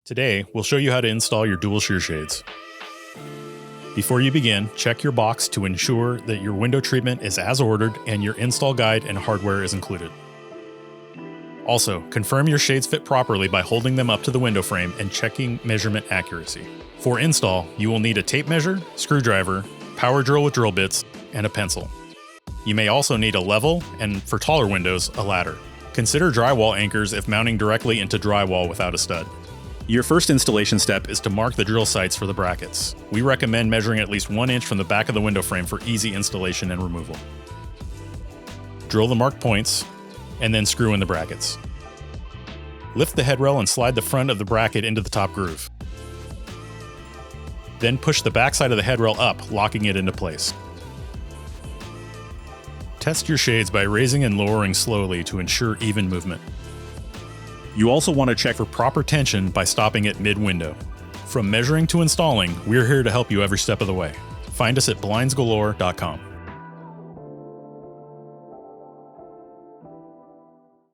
Today, we'll show you how to install your dual shear shades. Before you begin, check your box to ensure that your window treatment is as ordered and your install guide and hardware is included. Also, confirm your shades fit properly by holding them up to the window frame and checking measurement accuracy. For install, you will need a tape measure, screwdriver, power drill with drill bits, and a pencil. You may also need a level, and for taller windows, a ladder. Consider drywall anchors if mounting directly into drywall without a stud. Your first installation step is to mark the drill sites for the brackets. We recommend measuring at least 1 inch from the back of the window frame for easy installation and removal. Drill the marked points, and then screw in the brackets. Lift the headrail and slide the front of the bracket into the top groove. Then push the back side of the headrail up, locking it into place. Test your shades by raising and lowering slowly to ensure even movement. You also want to check for proper tension by stopping it mid-window. From measuring to installing, we're here to help you every step of the way. Find us at blindsgalore.com.